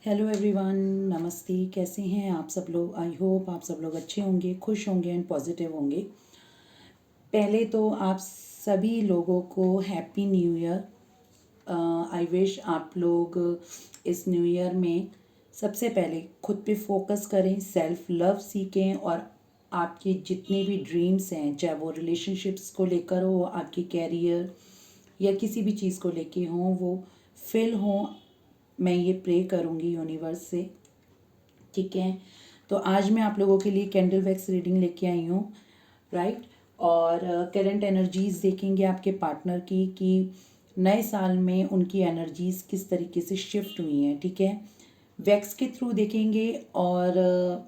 Hello everyone, नमस्ते। कैसे हैं आप सब लोग? आई होप आप सब लोग अच्छे होंगे, खुश होंगे एंड पॉजिटिव होंगे। पहले तो आप सभी लोगों को happy new year. I wish आप लोग इस न्यू ईयर में सबसे पहले खुद पे फोकस करें, सेल्फ लव सीखें और आपके जितने भी ड्रीम्स हैं, चाहे वो रिलेशनशिप्स को लेकर हो, आपके कैरियर या किसी भी चीज़ को लेके हों, वो फिल हों। मैं ये प्रे करूँगी यूनिवर्स से। ठीक है, तो आज मैं आप लोगों के लिए कैंडल वैक्स रीडिंग लेके आई हूँ, राइट। और करंट एनर्जीज देखेंगे आपके पार्टनर की कि नए साल में उनकी एनर्जीज किस तरीके से शिफ्ट हुई हैं। ठीक है, वैक्स के थ्रू देखेंगे। और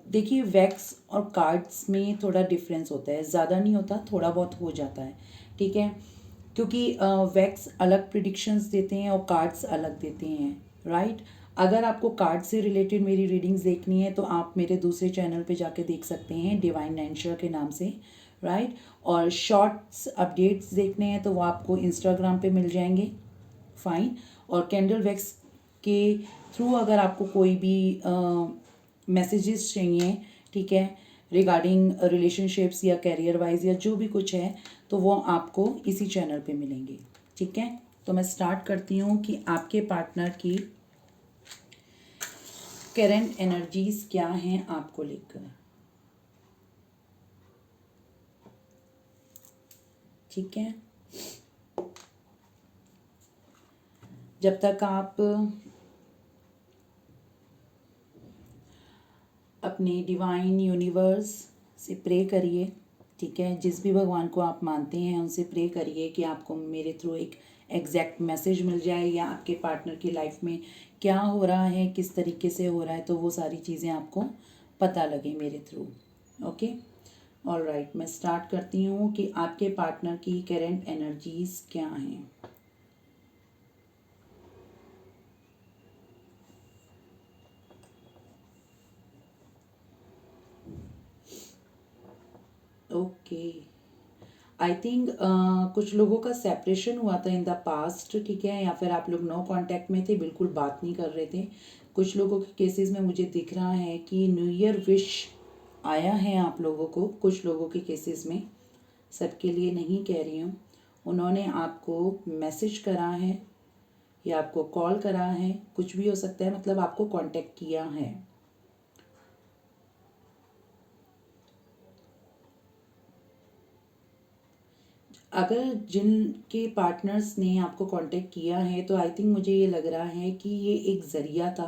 देखिए, वैक्स और कार्ड्स में थोड़ा डिफरेंस होता है, ज़्यादा नहीं होता, थोड़ा बहुत हो जाता है। ठीक है, क्योंकि वैक्स अलग प्रिडिक्शंस देते हैं और कार्ड्स अलग देते हैं, राइट। अगर आपको कार्ड से रिलेटेड मेरी रीडिंग्स देखनी है तो आप मेरे दूसरे चैनल पे जाके देख सकते हैं, डिवाइन नैंशर के नाम से, राइट। और शॉर्ट्स अपडेट्स देखने हैं तो वो आपको इंस्टाग्राम पे मिल जाएंगे, फाइन। और कैंडल वैक्स के थ्रू अगर आपको कोई भी मैसेजेस चाहिए, ठीक है, रिगार्डिंग रिलेशनशिप्स या कैरियर वाइज या जो भी कुछ है, तो वो आपको इसी चैनल पे मिलेंगे। ठीक है, तो मैं स्टार्ट करती हूँ कि आपके पार्टनर की करंट एनर्जीज क्या हैं आपको लेकर। ठीक है, जब तक आप अपने डिवाइन यूनिवर्स से प्रे करिए। ठीक है, जिस भी भगवान को आप मानते हैं उनसे प्रे करिए कि आपको मेरे थ्रू एक एग्जैक्ट मैसेज मिल जाए, या आपके पार्टनर की लाइफ में क्या हो रहा है, किस तरीके से हो रहा है, तो वो सारी चीज़ें आपको पता लगे मेरे थ्रू। ओके, ऑलराइट, मैं स्टार्ट करती हूँ कि आपके पार्टनर की करंट एनर्जीज क्या हैं। ओके, आई थिंक कुछ लोगों का सेपरेशन हुआ था इन द पास्ट, ठीक है, या फिर आप लोग नो कांटेक्ट में थे, बिल्कुल बात नहीं कर रहे थे। कुछ लोगों के केसेस में मुझे दिख रहा है कि न्यू ईयर विश आया है आप लोगों को। कुछ लोगों के केसेस में, सबके लिए नहीं कह रही हूँ, उन्होंने आपको मैसेज करा है या आपको कॉल करा है, कुछ भी हो सकता है, मतलब आपको कांटेक्ट किया है। अगर जिनके पार्टनर्स ने आपको कांटेक्ट किया है तो आई थिंक मुझे ये लग रहा है कि ये एक ज़रिया था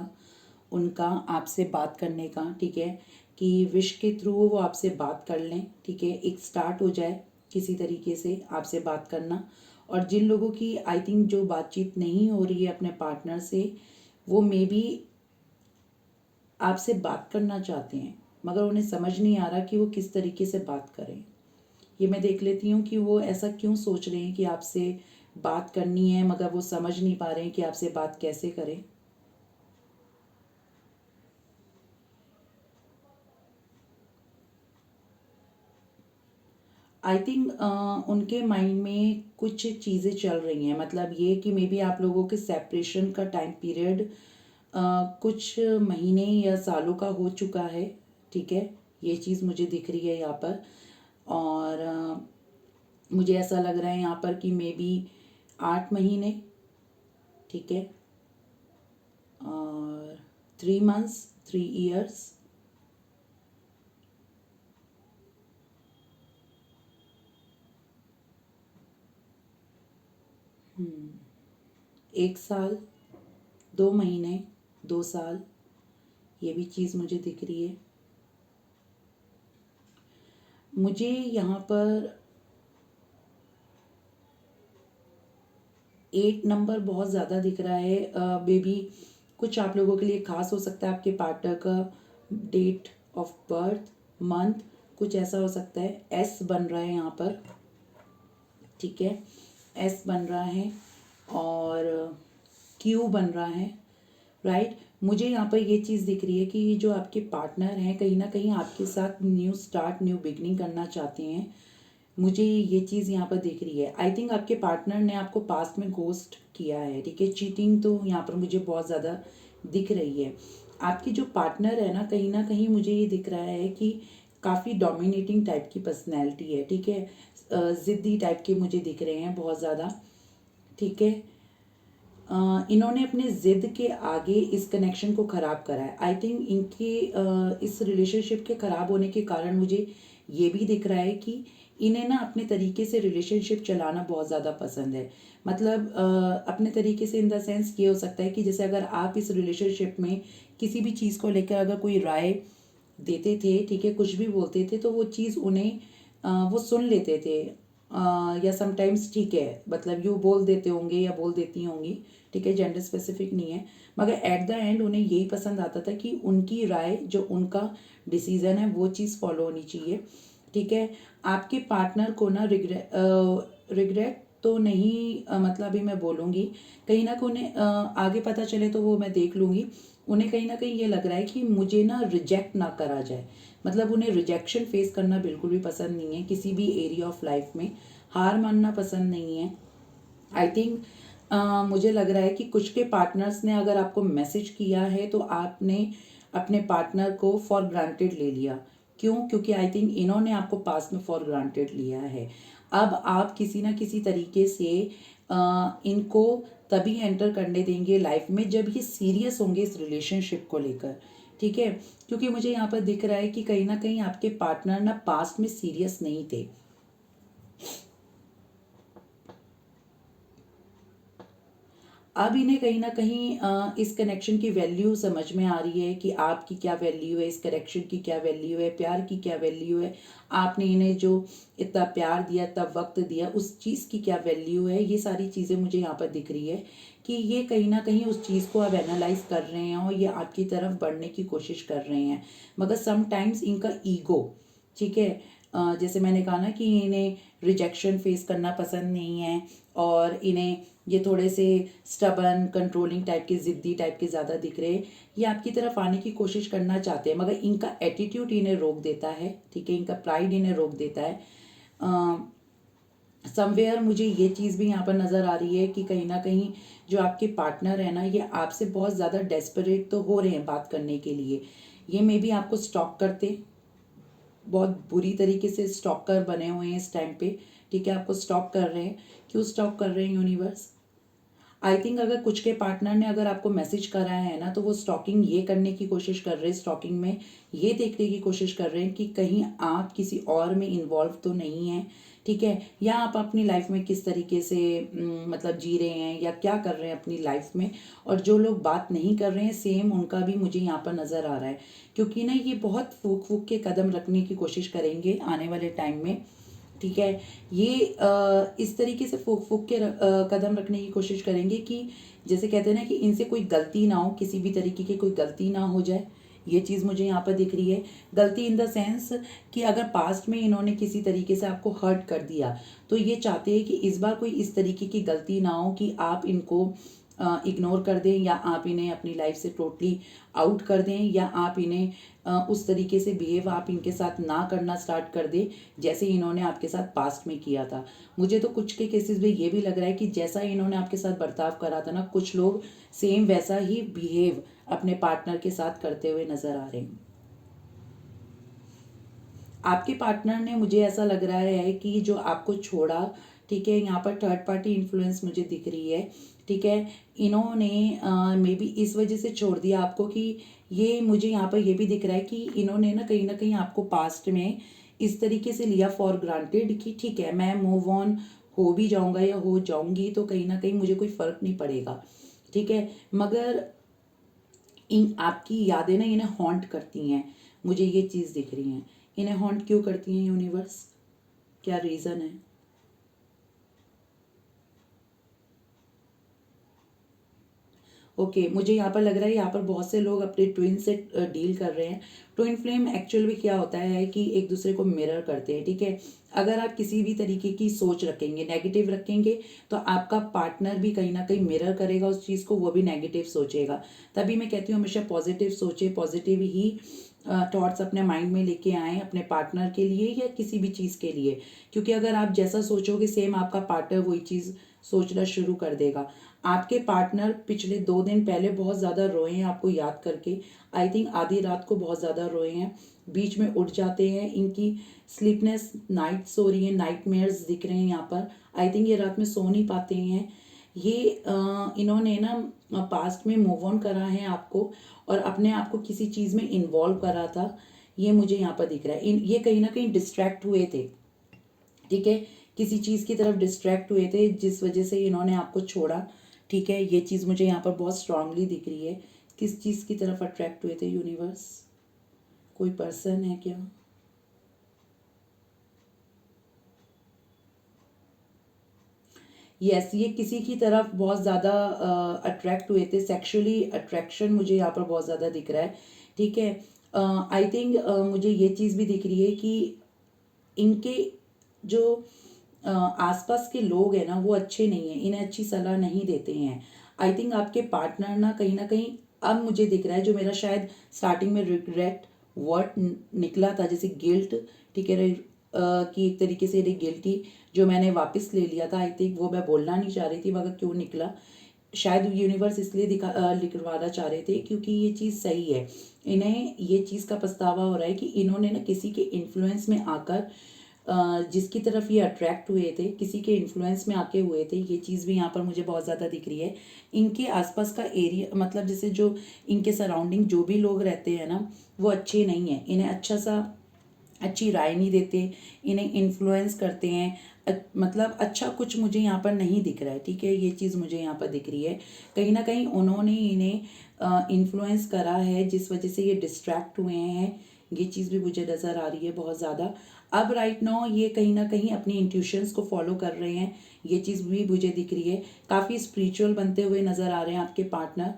उनका आपसे बात करने का। ठीक है, कि विश के थ्रू वो आपसे बात कर लें, ठीक है, एक स्टार्ट हो जाए किसी तरीके से आपसे बात करना। और जिन लोगों की आई थिंक जो बातचीत नहीं हो रही है अपने पार्टनर से, वो मे बी आपसे बात करना चाहते हैं मगर उन्हें समझ नहीं आ रहा कि वो किस तरीके से बात करें। ये मैं देख लेती हूँ कि वो ऐसा क्यों सोच रहे हैं कि आपसे बात करनी है, मगर वो समझ नहीं पा रहे हैं कि आपसे बात कैसे करें। आई थिंक उनके माइंड में कुछ चीज़ें चल रही हैं, मतलब ये कि मे बी आप लोगों के सेपरेशन का टाइम पीरियड कुछ महीने या सालों का हो चुका है। ठीक है, ये चीज़ मुझे दिख रही है यहाँ पर। और मुझे ऐसा लग रहा है यहाँ पर कि मे बी 8 महीने, ठीक है, और 3 मंथ्स, 3 इयर्स। हम्म, 1 साल, 2 महीने, 2 साल, ये भी चीज़ मुझे दिख रही है। मुझे यहाँ पर 8 नंबर बहुत ज़्यादा दिख रहा है। बेबी कुछ आप लोगों के लिए खास हो सकता है, आपके पार्टनर का डेट ऑफ बर्थ, मंथ, कुछ ऐसा हो सकता है। एस बन रहा है यहाँ पर, ठीक है, एस बन रहा है और क्यू बन रहा है, राइट। मुझे यहाँ पर ये चीज़ दिख रही है कि जो आपके पार्टनर हैं कहीं ना कहीं आपके साथ न्यू स्टार्ट, न्यू बिगनिंग करना चाहते हैं। मुझे ये चीज़ यहाँ पर दिख रही है। आई थिंक आपके पार्टनर ने आपको पास्ट में घोस्ट किया है, ठीक है। चीटिंग तो यहाँ पर मुझे बहुत ज़्यादा दिख रही है। आपकी जो पार्टनर है ना कहीं मुझे ये दिख रहा है कि काफ़ी डोमिनेटिंग टाइप की पर्सनैलिटी है, ठीक है। ज़िद्दी टाइप के मुझे दिख रहे हैं बहुत ज़्यादा, ठीक है। इन्होंने अपने ज़िद के आगे इस कनेक्शन को ख़राब करा है। आई थिंक इनके इस रिलेशनशिप के ख़राब होने के कारण मुझे ये भी दिख रहा है कि इन्हें ना अपने तरीके से रिलेशनशिप चलाना बहुत ज़्यादा पसंद है। मतलब अपने तरीके से इन द सेंस ये हो सकता है कि जैसे अगर आप इस रिलेशनशिप में किसी भी चीज़ को लेकर अगर कोई राय देते थे, ठीक है, कुछ भी बोलते थे तो वो चीज़ उन्हें वो सुन लेते थे, या समटाइम्स, ठीक है, मतलब यू बोल देते होंगे या बोल देती होंगी, ठीक है, जेंडर स्पेसिफिक नहीं है, मगर एट द एंड उन्हें यही पसंद आता था कि उनकी राय, जो उनका डिसीज़न है, वो चीज़ फॉलो होनी चाहिए, ठीक है। आपके पार्टनर को ना रिग्रेट तो नहीं, मतलब अभी मैं बोलूँगी कहीं ना कहीं उन्हें आगे पता चले तो वो मैं देख लूँगी। उन्हें कहीं ना कहीं ये लग रहा है कि मुझे ना रिजेक्ट ना करा जाए, मतलब उन्हें रिजेक्शन फेस करना बिल्कुल भी पसंद नहीं है। किसी भी एरिया ऑफ लाइफ में हार मानना पसंद नहीं है। आई थिंक मुझे लग रहा है कि कुछ के पार्टनर्स ने अगर आपको मैसेज किया है तो आपने अपने पार्टनर को फॉर ग्रांटेड ले लिया। क्यों? क्योंकि आई थिंक इन्होंने आपको पास्ट में फॉर ग्रांटेड लिया है। अब आप किसी ना किसी तरीके से इनको तभी एंटर करने देंगे लाइफ में जब ये सीरियस होंगे इस रिलेशनशिप को लेकर, ठीक है। क्योंकि मुझे यहाँ पर दिख रहा है कि कहीं ना कहीं आपके पार्टनर ना पास्ट में सीरियस नहीं थे। अब इन्हें कहीं ना कहीं इस कनेक्शन की वैल्यू समझ में आ रही है कि आपकी क्या वैल्यू है, इस कनेक्शन की क्या वैल्यू है, प्यार की क्या वैल्यू है, आपने इन्हें जो इतना प्यार दिया, इतना वक्त दिया, उस चीज़ की क्या वैल्यू है। ये सारी चीज़ें मुझे यहाँ पर दिख रही है कि ये कहीं ना कहीं उस चीज़ को अब एनालाइज कर रहे हैं और ये आपकी तरफ बढ़ने की कोशिश कर रहे हैं, मगर समटाइम्स इनका ईगो, ठीक है, जैसे मैंने कहा ना कि इन्हें रिजेक्शन फेस करना पसंद नहीं है और इन्हें ये थोड़े से स्टबन, कंट्रोलिंग टाइप के, ज़िद्दी टाइप के ज़्यादा दिख रहे हैं। ये आपकी तरफ आने की कोशिश करना चाहते हैं, मगर इनका एटीट्यूड इन्हें रोक देता है, ठीक है, इनका प्राइड इन्हें रोक देता है। समवेयर मुझे ये चीज़ भी यहाँ पर नज़र आ रही है कि कहीं ना कहीं जो आपके पार्टनर है ना, ये आपसे बहुत ज़्यादा डेस्परेट तो हो रहे हैं बात करने के लिए। ये मे बी आपको स्टॉक करते, बहुत बुरी तरीके से स्टॉकर बने हुए हैं इस टाइम पे, ठीक है, आपको स्टॉक कर रहे हैं। क्यों स्टॉक कर रहे हैं यूनिवर्स? आई थिंक अगर कुछ के पार्टनर ने अगर आपको मैसेज करा है ना, तो वो स्टॉकिंग ये करने की कोशिश कर रहे हैं, स्टॉकिंग में ये देखने की कोशिश कर रहे हैं कि कहीं आप किसी और में इन्वॉल्व तो नहीं हैं, ठीक है, या आप अपनी लाइफ में किस तरीके से मतलब जी रहे हैं या क्या कर रहे हैं अपनी लाइफ में। और जो लोग बात नहीं कर रहे हैं सेम, उनका भी मुझे यहाँ पर नज़र आ रहा है, क्योंकि ना ये बहुत फूक फूक के कदम रखने की कोशिश करेंगे आने वाले टाइम में, ठीक है। ये इस तरीके से फूक फूक के कदम रखने की कोशिश करेंगे कि जैसे कहते हैं ना कि इनसे कोई गलती ना हो, किसी भी तरीके की कोई गलती ना हो जाए। ये चीज़ मुझे यहाँ पर दिख रही है। गलती इन द सेंस कि अगर पास्ट में इन्होंने किसी तरीके से आपको हर्ट कर दिया, तो ये चाहते हैं कि इस बार कोई इस तरीके की गलती ना हो कि आप इनको इग्नोर कर दें, या आप इन्हें अपनी लाइफ से टोटली आउट कर दें, या आप इन्हें उस तरीके से बिहेव आप इनके साथ ना करना स्टार्ट कर दें जैसे इन्होंने आपके साथ पास्ट में किया था। मुझे तो कुछ के केसेस में ये भी लग रहा है कि जैसा इन्होंने आपके साथ बर्ताव करा था ना, कुछ लोग सेम वैसा ही बिहेव अपने पार्टनर के साथ करते हुए नजर आ रहे हैं। आपके पार्टनर ने, मुझे ऐसा लग रहा है कि जो आपको छोड़ा, ठीक है, यहाँ पर थर्ड पार्टी इन्फ्लुएंस मुझे दिख रही है, ठीक है, इन्होंने मे बी इस वजह से छोड़ दिया आपको कि ये, मुझे यहाँ पर ये भी दिख रहा है कि इन्होंने ना कहीं आपको पास्ट में इस तरीके से लिया फॉर ग्रांटेड कि ठीक है, मैं मूव ऑन हो भी जाऊँगा या हो जाऊँगी तो कहीं ना कहीं मुझे कोई फ़र्क नहीं पड़ेगा, ठीक है, मगर इन आपकी यादें ना इन्हें हॉन्ट करती हैं। मुझे ये चीज़ दिख रही हैं। इन्हें हॉन्ट क्यों करती हैं यूनिवर्स? क्या रीज़न है? ओके, मुझे यहाँ पर लग रहा है यहाँ पर बहुत से लोग अपने ट्विन से डील कर रहे हैं। ट्विन फ्लेम एक्चुअल में क्या होता है कि एक दूसरे को मिरर करते हैं, ठीक है। अगर आप किसी भी तरीके की सोच रखेंगे, नेगेटिव रखेंगे, तो आपका पार्टनर भी कहीं ना कहीं मिरर करेगा उस चीज़ को, वो भी नेगेटिव सोचेगा। तभी मैं कहती हूँ हमेशा पॉजिटिव सोचे, पॉजिटिव ही थॉट्स अपने माइंड में लेके आएँ अपने पार्टनर के लिए या किसी भी चीज़ के लिए, क्योंकि अगर आप जैसा सोचोगे सेम आपका पार्टनर वही चीज़ सोचना शुरू कर देगा। आपके पार्टनर पिछले 2 दिन पहले बहुत ज़्यादा रोए हैं आपको याद करके। आई थिंक आधी रात को बहुत ज़्यादा रोए हैं, बीच में उठ जाते हैं, इनकी स्लीपनेस नाइट्स हो रही है, नाइटमेयर्स दिख रहे हैं यहाँ पर। आई थिंक ये रात में सो नहीं पाते हैं। ये इन्होंने ना पास्ट में मूव ऑन करा है आपको और अपने आप को किसी चीज़ में इन्वॉल्व करा था, ये मुझे यहाँ पर दिख रहा है। ये कहीं ना कहीं डिस्ट्रैक्ट हुए थे, ठीक है, किसी चीज़ की तरफ डिस्ट्रैक्ट हुए थे जिस वजह से इन्होंने आपको छोड़ा, ठीक है। ये चीज़ मुझे यहाँ पर बहुत स्ट्रांगली दिख रही है। किस चीज़ की तरफ अट्रैक्ट हुए थे यूनिवर्स? कोई पर्सन है क्या? यस, ये किसी की तरफ बहुत ज़्यादा अट्रैक्ट हुए थे, सेक्सुअली अट्रैक्शन मुझे यहाँ पर बहुत ज़्यादा दिख रहा है, ठीक है। आई थिंक मुझे ये चीज़ भी दिख रही है कि इनके जो आसपास के लोग हैं ना वो अच्छे नहीं हैं, इन्हें अच्छी सलाह नहीं देते हैं। आई थिंक आपके पार्टनर ना कहीं अब मुझे दिख रहा है, जो मेरा शायद स्टार्टिंग में रिग्रेट वर्ड निकला था, जैसे गिल्ट, ठीक है, कि एक तरीके से गिल्टी जो मैंने वापस ले लिया था, आई थिंक वो मैं बोलना नहीं चाह रही थी, मगर क्यों निकला, शायद यूनिवर्स इसलिए लिखवाना चाह रहे थे क्योंकि ये चीज़ सही है। इन्हें ये चीज़ का पछतावा हो रहा है कि इन्होंने ना किसी के इन्फ्लुएंस में आकर जिसकी तरफ ये अट्रैक्ट हुए थे, किसी के इन्फ्लुएंस में आके हुए थे, ये चीज़ भी यहाँ पर मुझे बहुत ज़्यादा दिख रही है। इनके आसपास का एरिया, मतलब जैसे जो इनके सराउंडिंग जो भी लोग रहते हैं ना वो अच्छे नहीं हैं, इन्हें अच्छी राय नहीं देते, इन्हें इन्फ्लुएंस करते हैं, मतलब अच्छा कुछ मुझे यहाँ पर नहीं दिख रहा है, ठीक है। ये चीज़ मुझे यहाँ पर दिख रही है, कहीं ना कहीं उन्होंने इन्हें इन्फ्लुएंस करा है जिस वजह से ये डिस्ट्रैक्ट हुए हैं, ये चीज़ भी मुझे नज़र आ रही है बहुत ज़्यादा। अब राइट नाउ ये कहीं ना कहीं अपनी इंट्यूशंस को फॉलो कर रहे हैं, ये चीज़ भी मुझे दिख रही है। काफ़ी स्पिरिचुअल बनते हुए नज़र आ रहे हैं आपके पार्टनर,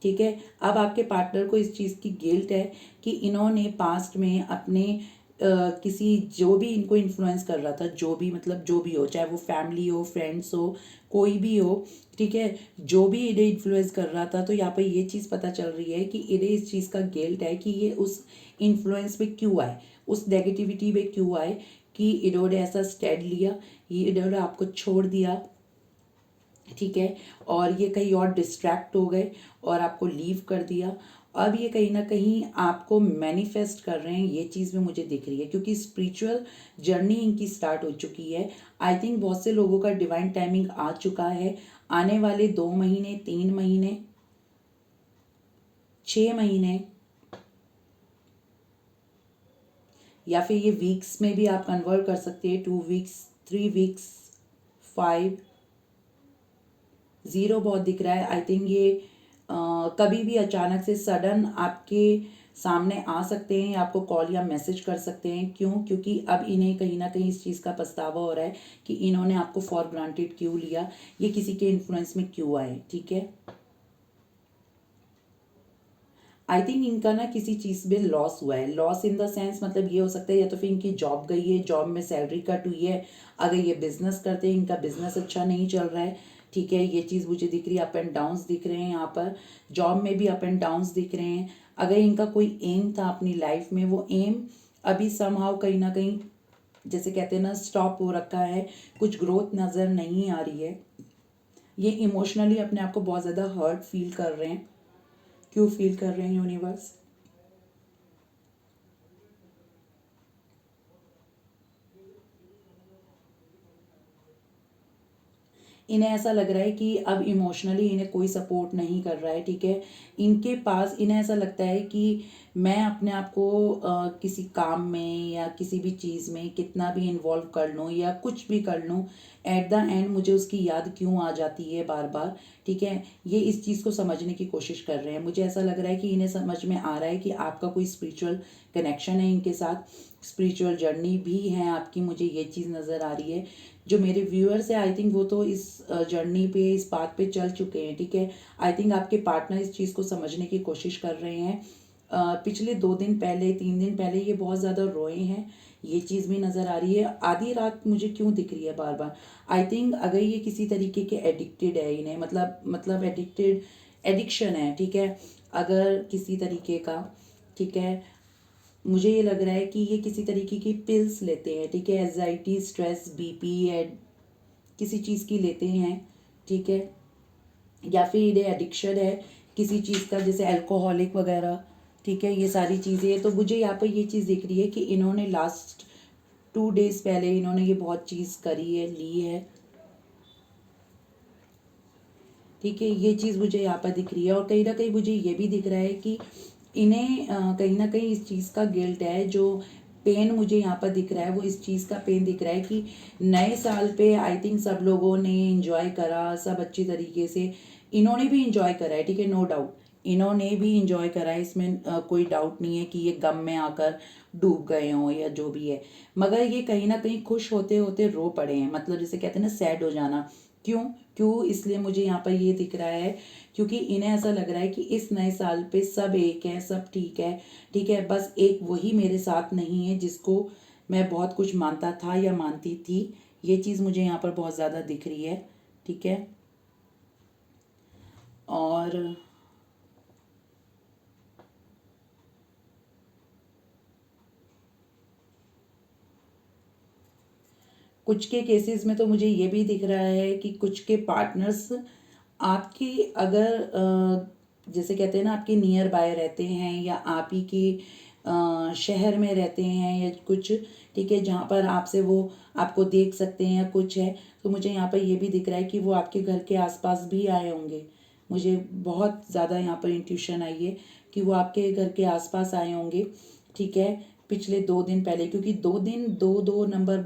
ठीक है। अब आपके पार्टनर को इस चीज़ की गिल्ट है कि इन्होंने पास्ट में अपने किसी जो भी इनको इन्फ्लुएंस कर रहा था, जो भी मतलब जो भी हो, चाहे वो फैमिली हो, फ्रेंड्स हो, कोई भी हो, ठीक है, जो भी इन्हें इन्फ्लुएंस कर रहा था, तो यहाँ पर ये चीज़ पता चल रही है कि इन्हें इस चीज़ का गिल्ट है कि ये उस इन्फ्लुएंस में क्यों आए, उस नेगेटिविटी में क्यों आए, कि इन्होंने ऐसा स्टैंड लिया, ये इन्होंने आपको छोड़ दिया, ठीक है, और ये कहीं और डिस्ट्रैक्ट हो गए और आपको लीव कर दिया। अब ये कहीं ना कहीं आपको मैनिफेस्ट कर रहे हैं, ये चीज़ भी मुझे दिख रही है, क्योंकि स्पिरिचुअल जर्नी इनकी स्टार्ट हो चुकी है। आई थिंक बहुत से लोगों का डिवाइन टाइमिंग आ चुका है, आने वाले 2 महीने, 3 महीने, 6 महीने, या फिर ये वीक्स में भी आप कन्वर्ट कर सकते हैं, 2 वीक्स, 3 वीक्स, 5, 0 बहुत दिख रहा है। आई थिंक ये कभी भी अचानक से सडन आपके सामने आ सकते हैं, आपको कॉल या मैसेज कर सकते हैं। क्यों? क्योंकि अब इन्हें कहीं ना कहीं इस चीज़ का पछतावा हो रहा है कि इन्होंने आपको फॉर ग्रांटेड क्यों लिया, ये किसी के इन्फ्लुएंस में क्यों आए, ठीक है। आई थिंक इनका ना किसी चीज़ में लॉस हुआ है, लॉस इन द सेंस मतलब ये हो सकता है या तो फिर इनकी जॉब गई है, जॉब में सैलरी कट हुई है, अगर ये बिजनेस करते हैं इनका बिजनेस अच्छा नहीं चल रहा है, ठीक है। ये चीज़ मुझे दिख रही है, अप एंड डाउन्स दिख रहे हैं यहाँ पर, जॉब में भी अप एंड डाउन्स दिख रहे हैं। अगर इनका कोई एम था अपनी लाइफ में, वो एम अभी समहाउ कहीं ना कहीं, जैसे कहते हैं ना, स्टॉप हो रखा है, कुछ ग्रोथ नज़र नहीं आ रही है। ये इमोशनली अपने आप को बहुत ज़्यादा हर्ट फील कर रहे हैं। क्यों फील कर रहे हैं यूनिवर्स? इन्हें ऐसा लग रहा है कि अब इमोशनली इन्हें कोई सपोर्ट नहीं कर रहा है, ठीक है। इनके पास, इन्हें ऐसा लगता है कि मैं अपने आप को किसी काम में या किसी भी चीज़ में कितना भी इन्वॉल्व कर लूँ या कुछ भी कर लूँ, एट द एंड मुझे उसकी याद क्यों आ जाती है बार बार, ठीक है। ये इस चीज़ को समझने की कोशिश कर रहे हैं। मुझे ऐसा लग रहा है कि इन्हें समझ में आ रहा है कि आपका कोई स्पिरिचुअल कनेक्शन है इनके साथ, स्पिरिचुअल जर्नी भी है आपकी, मुझे ये चीज़ नज़र आ रही है। जो मेरे व्यूअर्स है, आई थिंक वो तो इस जर्नी पे, इस पाथ पे चल चुके हैं, ठीक है। आई थिंक आपके पार्टनर इस चीज़ को समझने की कोशिश कर रहे हैं। पिछले 2 दिन पहले, 3 दिन पहले ये बहुत ज़्यादा रोए हैं, ये चीज़ भी नज़र आ रही है। आधी रात मुझे क्यों दिख रही है बार बार? आई थिंक अगर ये किसी तरीके के एडिक्टेड है, इन्हें मतलब एडिक्शन है, ठीक है, अगर किसी तरीके का, ठीक है, मुझे ये लग रहा है कि ये किसी तरीके की पिल्स लेते हैं, ठीक है, एंजाइटी, स्ट्रेस, बीपी, किसी चीज़ की लेते हैं, ठीक है। या फिर इन्हें एडिक्शन है किसी चीज़ का, जैसे अल्कोहलिक वगैरह, ठीक है, ये सारी चीज़ें। तो मुझे यहाँ पर ये चीज़ दिख रही है कि इन्होंने लास्ट 2 डेज पहले इन्होंने ये बहुत चीज़ करी है, ली है, ठीक है। ये चीज़ मुझे यहाँ पर दिख रही है। और कहीं ना कहीं मुझे ये भी दिख रहा है कि इन्हें कहीं ना कहीं इस चीज़ का गिल्ट है। जो पेन मुझे यहाँ पर दिख रहा है वो इस चीज़ का पेन दिख रहा है कि नए साल पे आई थिंक सब लोगों ने इंजॉय करा, सब अच्छी तरीके से, इन्होंने भी इंजॉय करा है, ठीक है, नो डाउट, इन्होंने भी इंजॉय करा है, इसमें कोई डाउट नहीं है कि ये गम में आकर डूब गए हों या जो भी है। मगर ये कहीं ना कहीं खुश होते होते रो पड़े हैं, मतलब जैसे कहते हैं ना सैड हो जाना। क्यों क्यों इसलिए मुझे यहाँ पर ये दिख रहा है क्योंकि इन्हें ऐसा लग रहा है कि इस नए साल पे सब एक है, सब ठीक है, ठीक है, बस एक वही मेरे साथ नहीं है जिसको मैं बहुत कुछ मानता था या मानती थी। ये चीज़ मुझे यहाँ पर बहुत ज़्यादा दिख रही है, ठीक है। और कुछ के केसेस में तो मुझे ये भी दिख रहा है कि कुछ के पार्टनर्स आपकी अगर जैसे कहते हैं ना आपके नियर बाय रहते हैं या आप ही के शहर में रहते हैं या कुछ, ठीक है, जहाँ पर आपसे वो आपको देख सकते हैं या कुछ है, तो मुझे यहाँ पर ये भी दिख रहा है कि वो आपके घर के आसपास भी आए होंगे। मुझे बहुत ज़्यादा यहाँ पर इंट्यूशन आई है कि वो आपके घर के आसपास आए होंगे, ठीक है, पिछले 2 दिन पहले, क्योंकि 2 दिन 2 2 नंबर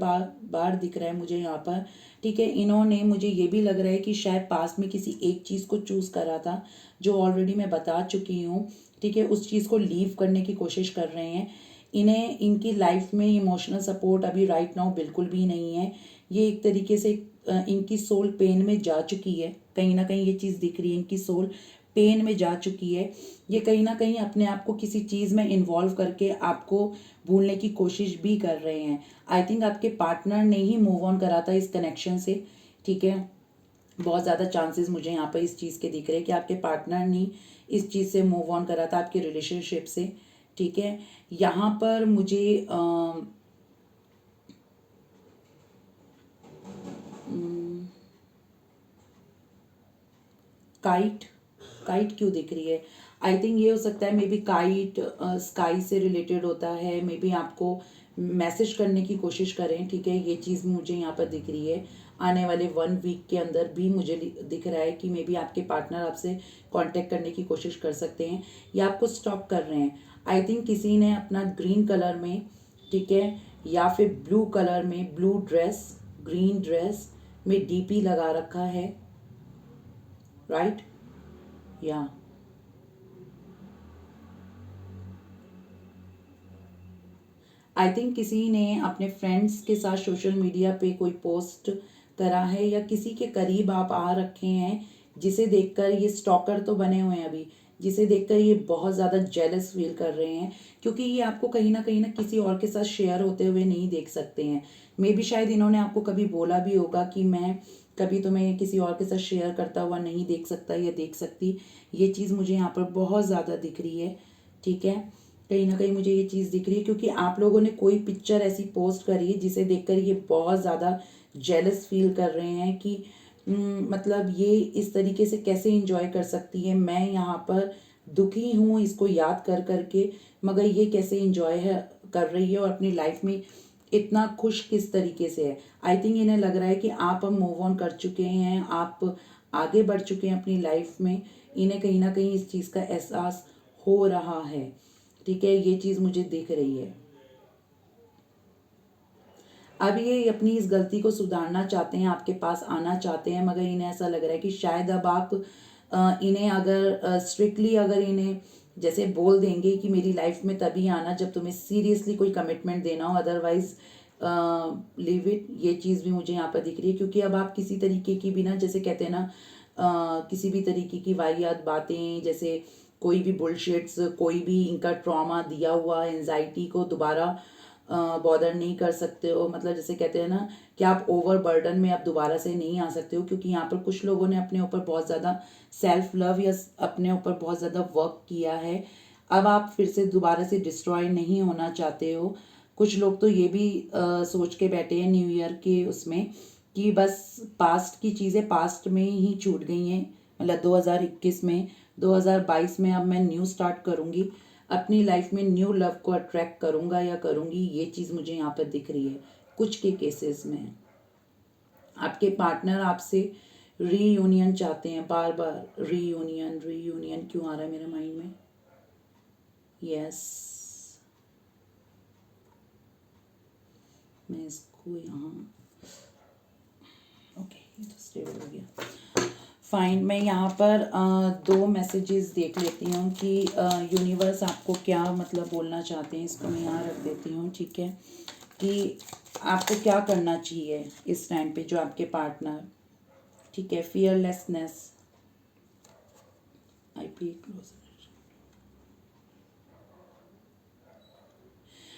बार दिख रहा है मुझे यहाँ पर, ठीक है। इन्होंने, मुझे ये भी लग रहा है कि शायद पास में किसी एक चीज़ को चूज़ करा था जो ऑलरेडी मैं बता चुकी हूँ, ठीक है, उस चीज़ को लीव करने की कोशिश कर रहे हैं। इन्हें इनकी लाइफ में इमोशनल सपोर्ट अभी राइट नाउ बिल्कुल भी नहीं है। ये एक तरीके से इनकी सोल पेन में जा चुकी है, कहीं ना कहीं ये चीज़ दिख रही है, इनकी सोल पेन में जा चुकी है। ये कहीं ना कहीं अपने आप को किसी चीज़ में इन्वॉल्व करके आपको भूलने की कोशिश भी कर रहे हैं। आई थिंक आपके पार्टनर ने ही मूव ऑन करा था इस कनेक्शन से, ठीक है। बहुत ज़्यादा चांसेस मुझे यहाँ पर इस चीज़ के दिख रहे हैं कि आपके पार्टनर ने इस चीज़ से मूव ऑन करा था आपके रिलेशनशिप से, ठीक है। यहाँ पर मुझे काइट काइट क्यों दिख रही है? आई थिंक ये हो सकता है मे बी काइट स्काई से रिलेटेड होता है, मे बी आपको मैसेज करने की कोशिश करें, ठीक है। ये चीज़ मुझे यहाँ पर दिख रही है। आने वाले 1 वीक के अंदर भी मुझे दिख रहा है कि मे बी आपके पार्टनर आपसे कांटेक्ट करने की कोशिश कर सकते हैं या आपको स्टॉक कर रहे हैं। आई थिंक किसी ने अपना ग्रीन कलर में, ठीक है, या फिर ब्लू कलर में, ब्लू ड्रेस, ग्रीन ड्रेस में डीपी लगा रखा है, राइट, या आई थिंक किसी ने अपने फ्रेंड्स के साथ सोशल मीडिया पे कोई पोस्ट करा है या किसी के करीब आप आ रखे हैं जिसे देखकर ये स्टॉकर तो बने हुए हैं अभी, जिसे देखकर ये बहुत ज़्यादा जेलस फील कर रहे हैं क्योंकि ये आपको कहीं ना किसी और के साथ शेयर होते हुए नहीं देख सकते हैं। मे बी शायद इन्होंने आपको कभी बोला भी होगा कि मैं कभी तुम्हें किसी और के साथ शेयर करता हुआ नहीं देख सकता या देख सकती। ये चीज़ मुझे यहाँ पर बहुत ज़्यादा दिख रही है, ठीक है। कहीं ना कहीं मुझे ये चीज़ दिख रही है क्योंकि आप लोगों ने कोई पिक्चर ऐसी पोस्ट करी है जिसे देखकर ये बहुत ज़्यादा जेलस फील कर रहे हैं कि मतलब ये इस तरीके से कैसे इंजॉय कर सकती है, मैं यहाँ पर दुखी हूँ इसको याद कर करके, मगर ये कैसे इंजॉय है कर रही है और अपनी लाइफ में इतना खुश किस तरीके से है। आई थिंक इन्हें लग रहा है कि आप अब मूव ऑन कर चुके हैं, आप आगे बढ़ चुके हैं अपनी लाइफ में। इन्हें कहीं ना कहीं इस चीज़ का एहसास हो रहा है, ठीक है। ये चीज़ मुझे दिख रही है। अब ये अपनी इस गलती को सुधारना चाहते हैं, आपके पास आना चाहते हैं, मगर इन्हें ऐसा लग रहा है कि शायद अब आप इन्हें अगर स्ट्रिक्टली अगर इन्हें जैसे बोल देंगे कि मेरी लाइफ में तभी आना जब तुम्हें सीरियसली कोई कमिटमेंट देना हो, अदरवाइज लीव इट। ये चीज़ भी मुझे यहाँ पर दिख रही है क्योंकि अब आप किसी तरीके की भी ना, जैसे कहते हैं ना किसी भी तरीके की वाहियात बातें, जैसे कोई भी बुलशिट्स, कोई भी इनका ट्रॉमा दिया हुआ एंजाइटी को दोबारा बॉदर नहीं कर सकते हो। मतलब जैसे कहते हैं ना कि आप ओवर बर्डन में आप दोबारा से नहीं आ सकते हो क्योंकि यहाँ पर कुछ लोगों ने अपने ऊपर बहुत ज़्यादा सेल्फ लव या अपने ऊपर बहुत ज़्यादा वर्क किया है। अब आप फिर से दोबारा से डिस्ट्रॉय नहीं होना चाहते हो। कुछ लोग तो ये भी सोच के बैठे हैं न्यू ईयर के उसमें कि बस पास्ट की चीज़ें पास्ट में ही छूट गई हैं, मतलब 2021 में, 2022 में अब मैं न्यू स्टार्ट करूँगी, अपनी लाइफ में न्यू लव को अट्रैक्ट करूँगा या करूँगी, ये चीज़ मुझे यहाँ पर दिख रही है। कुछ के केसेस में आपके पार्टनर आपसे रीयूनियन चाहते हैं, बार बार रीयूनियन रीयूनियन क्यों आ रहा है मेरे माइंड में। यस, मैं इसको यहाँ, ओके ये तो स्टेबल हो गया, फाइन। मैं यहाँ पर दो मैसेजेस देख लेती हूँ कि यूनिवर्स आपको क्या मतलब बोलना चाहते हैं। इसको मैं यहाँ रख देती हूँ, ठीक है, कि आपको क्या करना चाहिए इस टाइम पे, जो आपके पार्टनर, ठीक है, फियरलेसनेस, आई पे क्लोज,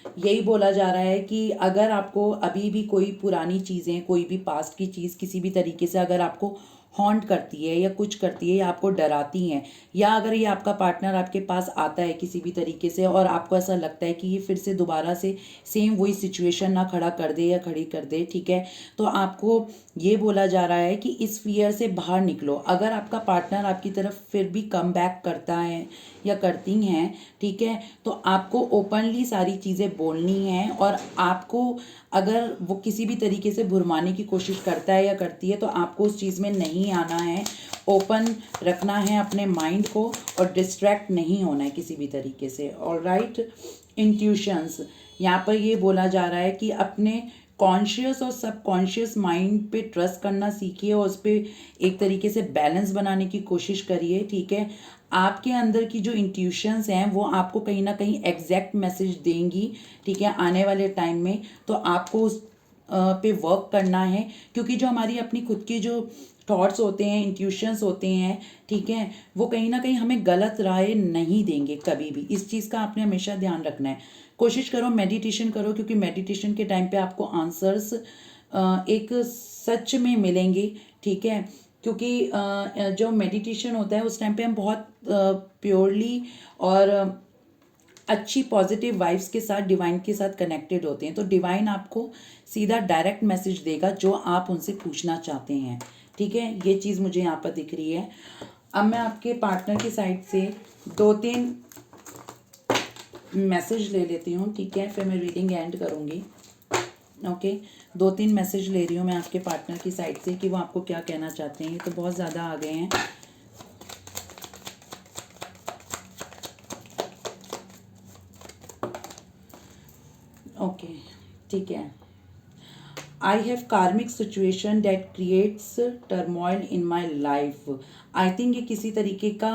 यही बोला जा रहा है कि अगर आपको अभी भी कोई पुरानी चीज़ें, कोई भी पास्ट की चीज़ किसी भी तरीके से अगर आपको हॉन्ट करती है या कुछ करती है या आपको डराती हैं, या अगर ये आपका पार्टनर आपके पास आता है किसी भी तरीके से और आपको ऐसा लगता है कि ये फिर से दोबारा से सेम वही सिचुएशन ना खड़ा कर दे या खड़ी कर दे, ठीक है, तो आपको ये बोला जा रहा है कि इस फियर से बाहर निकलो। अगर आपका पार्टनर आपकी तरफ फिर भी कम बैक करता है या करती हैं, ठीक है, तो आपको ओपनली सारी चीज़ें बोलनी हैं, और आपको अगर वो किसी भी तरीके से भुरमाने की कोशिश करता है या करती है तो आपको उस चीज़ में नहीं आना है, ओपन रखना है अपने माइंड को और डिस्ट्रैक्ट नहीं होना है किसी भी तरीके से। ऑलराइट, इंट्यूशंस, यहाँ पर ये बोला जा रहा है कि अपने कॉन्शियस और सबकॉन्शियस माइंड पे ट्रस्ट करना सीखिए और उस पर एक तरीके से बैलेंस बनाने की कोशिश करिए, ठीक है। आपके अंदर की जो इंट्यूशंस हैं वो आपको कहीं ना कहीं एग्जैक्ट मैसेज देंगी, ठीक है, आने वाले टाइम में, तो आपको उस पे वर्क करना है, क्योंकि जो हमारी अपनी खुद की जो थॉट्स होते हैं, इंट्यूशंस होते हैं, ठीक है, वो कहीं ना कहीं हमें गलत राय नहीं देंगे कभी भी। इस चीज़ का आपने हमेशा ध्यान रखना है। कोशिश करो, मेडिटेशन करो, क्योंकि मेडिटेशन के टाइम पे आपको आंसर्स एक सच में मिलेंगे, ठीक है, क्योंकि जो मेडिटेशन होता है उस टाइम पे हम बहुत प्योरली और अच्छी पॉजिटिव वाइब्स के साथ डिवाइन के साथ कनेक्टेड होते हैं, तो डिवाइन आपको सीधा डायरेक्ट मैसेज देगा जो आप उनसे पूछना चाहते हैं, ठीक है, ये चीज़ मुझे यहाँ पर दिख रही है। अब मैं आपके पार्टनर की साइड से 2-3 मैसेज ले लेती हूँ, ठीक है, फिर मैं रीडिंग एंड करूँगी। ओके, 2-3 मैसेज ले रही हूँ मैं आपके पार्टनर की साइड से कि वो आपको क्या कहना चाहते हैं। तो बहुत ज़्यादा आ गए हैं। ओके, ठीक है। I have karmic situation that creates turmoil in my life. I think ये किसी तरीके का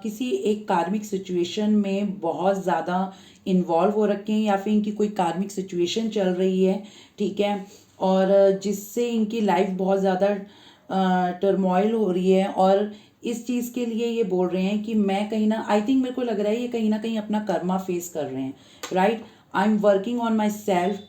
किसी एक कार्मिक सिचुएशन में बहुत ज़्यादा इन्वॉल्व हो रखे हैं, या फिर इनकी कोई कार्मिक सिचुएशन चल रही है, ठीक है, और जिससे इनकी लाइफ बहुत ज़्यादा टर्मोइल हो रही है, और इस चीज़ के लिए ये बोल रहे हैं कि मैं कहीं ना, आई थिंक मेरे को लग रहा है ये कहीं ना कहीं अपना कर्मा फेस कर रहे हैं, right. I am working on myself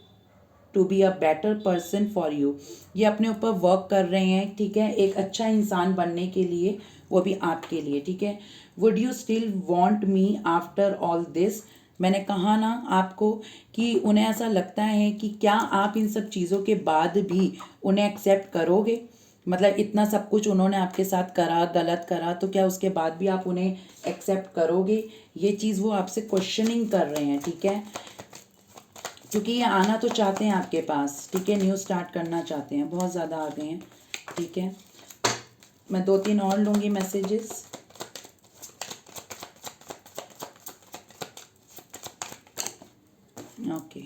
to be a better person for you. ये अपने ऊपर वर्क कर रहे हैं, ठीक है, एक अच्छा इंसान बनने के लिए, वो भी आपके लिए, ठीक है। Would you still want me after all this. मैंने कहा ना आपको कि उन्हें ऐसा लगता है कि क्या आप इन सब चीज़ों के बाद भी उन्हें एक्सेप्ट करोगे, मतलब इतना सब कुछ उन्होंने आपके साथ करा, गलत करा, तो क्या उसके बाद भी आप उन्हें एक्सेप्ट करोगे। ये चीज़ वो आपसे क्वेश्चनिंग कर रहे हैं, ठीक है, क्योंकि ये आना तो चाहते हैं आपके पास, ठीक है, न्यू स्टार्ट करना चाहते हैं। बहुत ज़्यादा आ गए हैं, ठीक है, मैं 2-3 और लूँगी messages. Okay,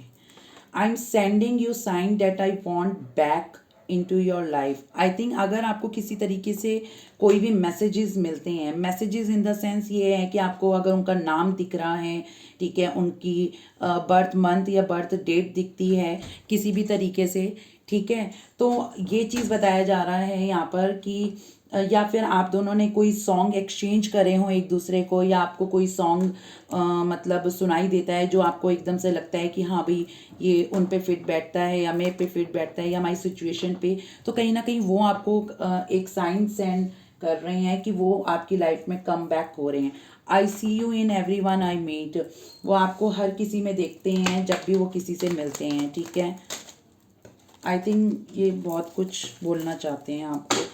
I am sending you sign that I want back into your life. I think अगर आपको किसी तरीके से कोई भी मैसेजेस मिलते हैं, मैसेजेस इन द सेंस ये है कि आपको अगर उनका नाम दिख रहा है, ठीक है, उनकी बर्थ मंथ या बर्थ डेट दिखती है किसी भी तरीके से, ठीक है, तो ये चीज़ बताया जा रहा है यहाँ पर कि या फिर आप दोनों ने कोई सॉन्ग एक्सचेंज करे हों एक दूसरे को, या आपको कोई सॉन्ग मतलब सुनाई देता है जो आपको एकदम से लगता है कि हाँ भाई ये उन पे फिट बैठता है या मेरे पे फिट बैठता है या हमारी सिचुएशन पे, तो कहीं ना कहीं वो आपको एक साइन सेंड कर रहे हैं कि वो आपकी लाइफ में कम बैक हो रहे हैं। I see you in every one I meet. वो आपको हर किसी में देखते हैं जब भी वो किसी से मिलते हैं, ठीक है। आई थिंक ये बहुत कुछ बोलना चाहते हैं आपको।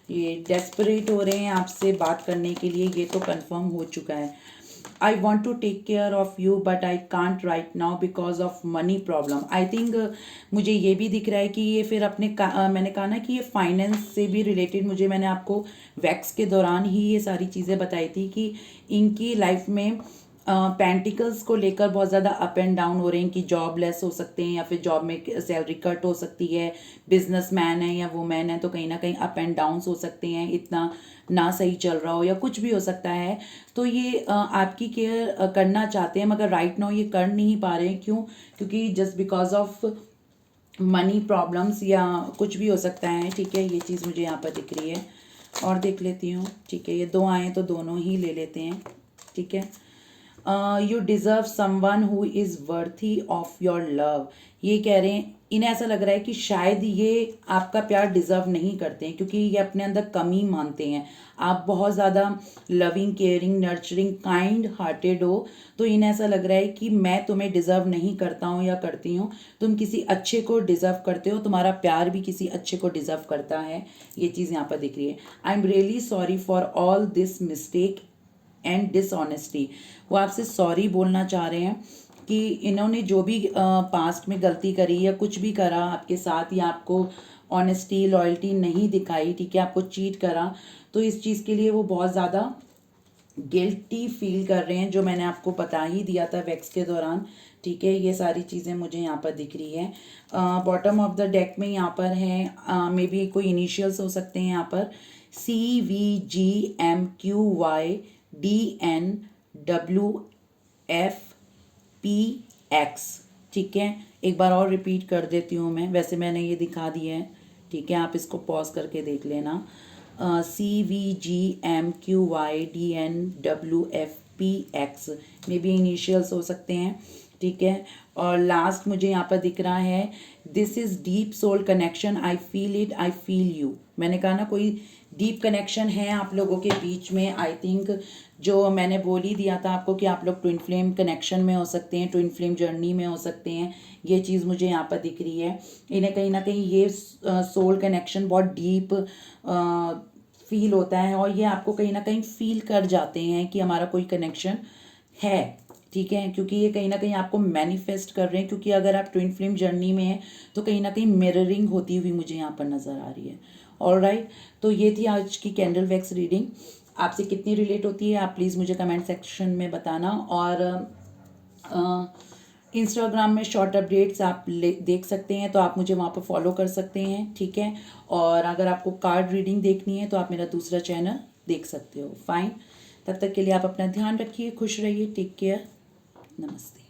ये डेस्परेट हो रहे हैं आपसे बात करने के लिए, ये तो कंफर्म हो चुका है। I want to take care of you but I can't right now because of money problem. I think मुझे ये भी दिख रहा है कि ये फिर अपने मैंने कहा ना कि ये फाइनेंस से भी रिलेटेड, मैंने आपको वैक्स के दौरान ही ये सारी चीज़ें बताई थी कि इनकी लाइफ में पेंटिकल्स को लेकर बहुत ज़्यादा अप एंड डाउन हो रहे हैं कि जॉब लेस हो सकते हैं या फिर जॉब में सैलरी कट हो सकती है, बिजनेसमैन है या वुमेन है तो कहीं ना कहीं अप एंड डाउन्स हो सकते हैं, इतना ना सही चल रहा हो या कुछ भी हो सकता है। तो ये आपकी केयर करना चाहते हैं मगर राइट नाउ ये कर नहीं पा रहे हैं। क्यों? क्योंकि just because of money problems या कुछ भी हो सकता है। ठीक है, ये चीज़ मुझे यहाँ पर दिख रही है और देख लेती हूँ। ठीक है, ये दो आए तो दोनों ही ले लेते हैं। ठीक है, you deserve someone who is worthy of your love. ये कह रहे हैं, इन्हें ऐसा लग रहा है कि शायद ये आपका प्यार डिज़र्व नहीं करते हैं क्योंकि ये अपने अंदर कमी मानते हैं। आप बहुत ज़्यादा loving, caring, nurturing, kind hearted हो, तो इन्हें ऐसा लग रहा है कि मैं तुम्हें डिज़र्व नहीं करता हूँ या करती हूँ, तुम किसी अच्छे को डिज़र्व करते हो, तुम्हारा प्यार भी किसी अच्छे को डिज़र्व करता है। ये चीज़ यहाँ पर दिख रही है। I am really sorry for all this mistake and dishonesty. वो आपसे सॉरी बोलना चाह रहे हैं कि इन्होंने जो भी पास्ट में गलती करी या कुछ भी करा आपके साथ या आपको ऑनेस्टी, लॉयल्टी नहीं दिखाई, ठीक है, आपको चीट करा, तो इस चीज़ के लिए वो बहुत ज़्यादा गिल्टी फील कर रहे हैं, जो मैंने आपको बता ही दिया था वैक्स के दौरान। ठीक है, ये सारी चीज़ें मुझे यहाँ पर दिख रही है। बॉटम ऑफ द डेक में यहाँ पर है, मे बी कोई इनिशियल्स हो सकते हैं यहाँ पर, CVGMQYDNWFPX। ठीक है, एक बार और रिपीट कर देती हूँ मैं, वैसे मैंने ये दिखा दिया है। ठीक है, आप इसको पॉज करके देख लेना। CVGMQYDNWFPX में भी इनिशियल्स हो सकते हैं। ठीक है, और लास्ट मुझे यहाँ पर दिख रहा है, this is deep soul connection, I feel it, I feel you. मैंने कहा ना कोई डीप कनेक्शन है आप लोगों के बीच में। आई थिंक जो मैंने बोल ही दिया था आपको कि आप लोग ट्विन फ्लेम कनेक्शन में हो सकते हैं, ट्विन फ्लेम जर्नी में हो सकते हैं। ये चीज़ मुझे यहाँ पर दिख रही है। इन्हें कहीं ना कहीं ये सोल कनेक्शन बहुत डीप फील होता है और ये आपको कहीं ना कहीं फील कर जाते हैं कि हमारा कोई कनेक्शन है। ठीक है, क्योंकि ये कहीं ना कहीं आपको मैनिफेस्ट कर रहे हैं, क्योंकि अगर आप ट्विन फ्लेम जर्नी में हैं तो कहीं ना कहीं मिररिंग होती हुई मुझे यहाँ पर नज़र आ रही है। ऑलराइट, तो ये थी आज की कैंडल वैक्स रीडिंग। आपसे कितनी रिलेट होती है आप प्लीज़ मुझे कमेंट सेक्शन में बताना। और इंस्टाग्राम में शॉर्ट अपडेट्स आप देख सकते हैं, तो आप मुझे वहाँ पर फॉलो कर सकते हैं। ठीक है, और अगर आपको कार्ड रीडिंग देखनी है तो आप मेरा दूसरा चैनल देख सकते हो। फाइन, तब तक के लिए आप अपना ध्यान रखिए, खुश रहिए, टेक केयर, नमस्ते।